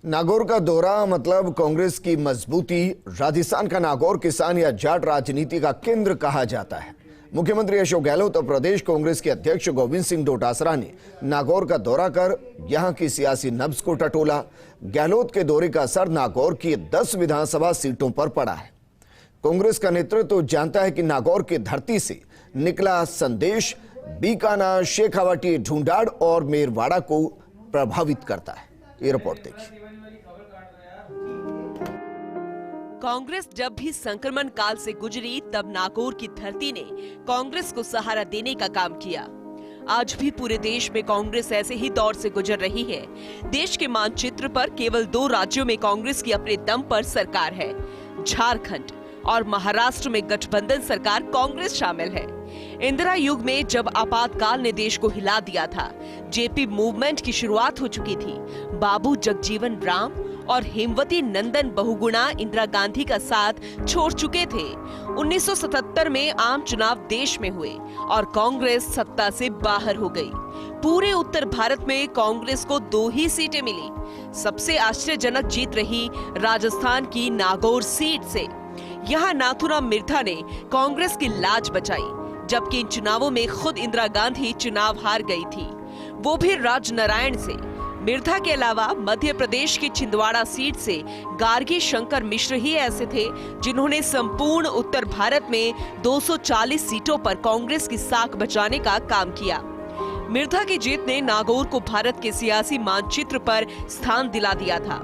नागौर का दौरा मतलब कांग्रेस की मजबूती। राजस्थान का नागौर किसान या जाट राजनीति का केंद्र कहा जाता है। मुख्यमंत्री अशोक गहलोत और प्रदेश कांग्रेस के अध्यक्ष गोविंद सिंह डोटासरा ने नागौर का दौरा कर यहां की सियासी नब्ज को टटोला। गहलोत के दौरे का असर नागौर की 10 विधानसभा सीटों पर पड़ा है। कांग्रेस का नेतृत्व तो जानता है कि नागौर की धरती से निकला संदेश बीकानेर, शेखावाटी, ढूंढाड़ और मेरवाड़ा को प्रभावित करता है। ये रिपोर्ट देखिए। कांग्रेस जब भी संक्रमण काल से गुजरी तब नागौर की धरती ने कांग्रेस को सहारा देने का काम किया। आज भी पूरे देश में कांग्रेस ऐसे ही दौर से गुजर रही है। देश के मानचित्र पर केवल 2 राज्यों में कांग्रेस की अपने दम पर सरकार है। झारखंड और महाराष्ट्र में गठबंधन सरकार कांग्रेस शामिल है। इंदिरा युग में जब आपातकाल ने देश को हिला दिया था, जेपी मूवमेंट की शुरुआत हो चुकी थी। बाबू जगजीवन राम और हेमवती नंदन बहुगुणा इंदिरा गांधी का साथ छोड़ चुके थे। 1977 में आम चुनाव देश में हुए और कांग्रेस सत्ता से बाहर हो गई। पूरे उत्तर भारत में कांग्रेस को 2 ही सीटें मिली। सबसे आश्चर्यजनक जीत रही राजस्थान की नागौर सीट से। यहाँ नाथूराम मिर्धा ने कांग्रेस की लाज बचाई, जबकि इन चुनावों में खुद इंदिरा गांधी चुनाव हार गई थी, वो भी राजनारायण से। मिर्धा के अलावा मध्य प्रदेश की छिंदवाड़ा सीट से गार्गी शंकर मिश्र ही ऐसे थे जिन्होंने संपूर्ण उत्तर भारत में 240 सीटों पर कांग्रेस की साख बचाने का काम किया। मिर्धा की जीत ने नागौर को भारत के सियासी मानचित्र पर स्थान दिला दिया था।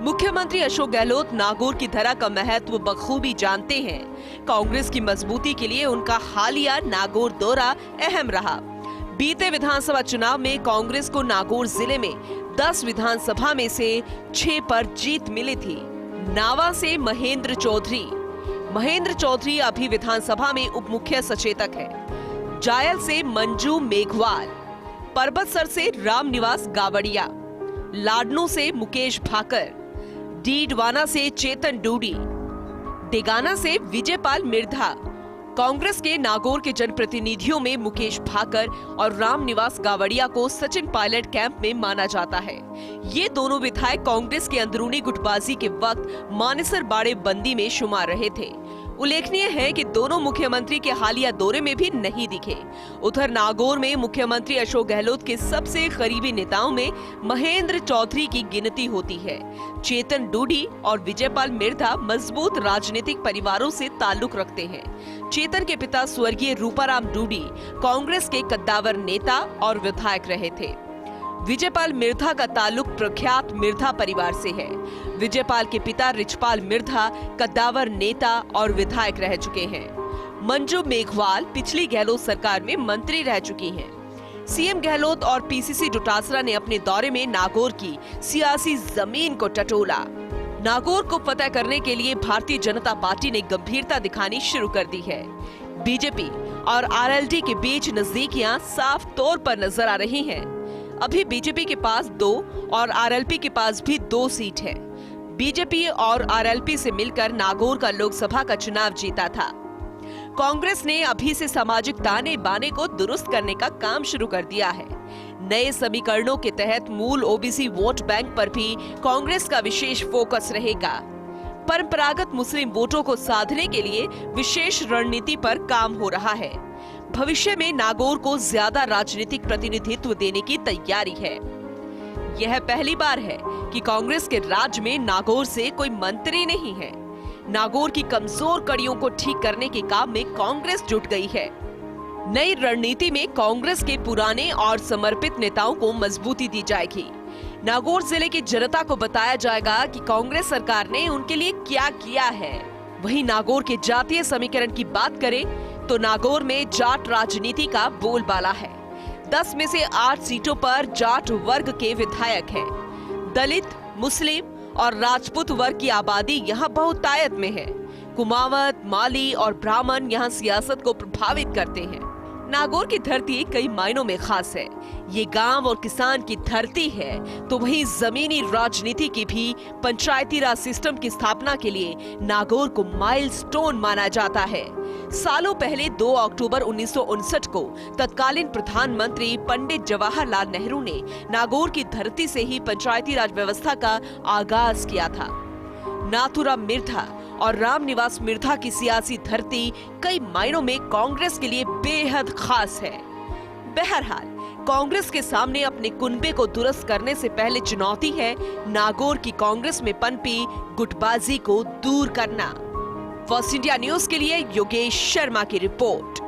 मुख्यमंत्री अशोक गहलोत नागौर की धरा का महत्व बखूबी जानते हैं। कांग्रेस की मजबूती के लिए उनका हालिया नागौर दौरा अहम रहा। बीते विधानसभा चुनाव में कांग्रेस को नागौर जिले में 10 विधानसभा में से 6 पर जीत मिली थी। नावा से महेंद्र चौधरी अभी विधानसभा में उप मुख्य सचेतक है। जायल से मंजू मेघवाल, परबतसर से रामनिवास गावड़िया, लाडनू से मुकेश भाकर, डीडवाना से चेतन डूडी, डेगाना से विजयपाल मिर्धा। कांग्रेस के नागौर के जनप्रतिनिधियों में मुकेश भाकर और रामनिवास गावड़िया को सचिन पायलट कैंप में माना जाता है। ये दोनों विधायक कांग्रेस के अंदरूनी गुटबाजी के वक्त मानेसर बाड़े बंदी में शुमार रहे थे। उल्लेखनीय है कि दोनों मुख्यमंत्री के हालिया दौरे में भी नहीं दिखे। उधर नागौर में मुख्यमंत्री अशोक गहलोत के सबसे करीबी नेताओं में महेंद्र चौधरी की गिनती होती है। चेतन डूडी और विजयपाल मिर्धा मजबूत राजनीतिक परिवारों से ताल्लुक रखते हैं। चेतन के पिता स्वर्गीय रूपाराम डूडी कांग्रेस के कद्दावर नेता और विधायक रहे थे। विजयपाल मिर्धा का ताल्लुक प्रख्यात मिर्धा परिवार से है। विजयपाल के पिता रिचपाल मिर्धा कद्दावर नेता और विधायक रह चुके हैं। मंजू मेघवाल पिछली गहलोत सरकार में मंत्री रह चुकी हैं। सीएम गहलोत और पीसीसी डोटासरा ने अपने दौरे में नागौर की सियासी जमीन को टटोला। नागौर को फतह करने के लिए भारतीय जनता पार्टी ने गंभीरता दिखानी शुरू कर दी है। बीजेपी और आरएलडी के बीच नजदीकियां साफ तौर पर नजर आ रही हैं। अभी बीजेपी के पास 2 और आरएलपी के पास भी 2 सीट है। बीजेपी और आरएलपी से मिलकर नागौर का लोकसभा का चुनाव जीता था। कांग्रेस ने अभी से सामाजिक ताने बाने को दुरुस्त करने का काम शुरू कर दिया है। नए समीकरणों के तहत मूल ओबीसी वोट बैंक पर भी कांग्रेस का विशेष फोकस रहेगा। परंपरागत मुस्लिम वोटों को साधने के लिए विशेष रणनीति पर काम हो रहा है। भविष्य में नागौर को ज्यादा राजनीतिक प्रतिनिधित्व देने की तैयारी है। यह पहली बार है कि कांग्रेस के राज में नागौर से कोई मंत्री नहीं है। नागौर की कमजोर कड़ियों को ठीक करने के काम में कांग्रेस जुट गई है। नई रणनीति में कांग्रेस के पुराने और समर्पित नेताओं को मजबूती दी जाएगी। नागौर जिले की जनता को बताया जाएगा कि कांग्रेस सरकार ने उनके लिए क्या किया है। वहीं नागौर के जातीय समीकरण की बात करें तो नागौर में जाट राजनीति का बोलबाला है। 10 में से 8 सीटों पर जाट वर्ग के विधायक हैं। दलित, मुस्लिम और राजपूत वर्ग की आबादी यहाँ बहुतायत में है। कुमावत, माली और ब्राह्मण यहाँ सियासत को प्रभावित करते हैं। नागौर की धरती कई मायनों में खास है। ये गांव और किसान की धरती है, तो वहीं जमीनी राजनीति की भी पंचायती राज सिस्टम की स्थापना के लिए नागौर को माइलस्टोन माना जाता है। सालों पहले 2 अक्टूबर 1959 को तत्कालीन प्रधानमंत्री पंडित जवाहरलाल नेहरू ने नागौर की धरती से ही पंचायती राज व्यवस्था का आगाज किया था। नाथूराम मिर्धा और रामनिवास मिर्धा की सियासी धरती कई मायनों में कांग्रेस के लिए बेहद खास है। बहरहाल कांग्रेस के सामने अपने कुनबे को दुरुस्त करने से पहले चुनौती है नागौर की कांग्रेस में पनपी गुटबाजी को दूर करना। फर्स्ट इंडिया न्यूज के लिए योगेश शर्मा की रिपोर्ट।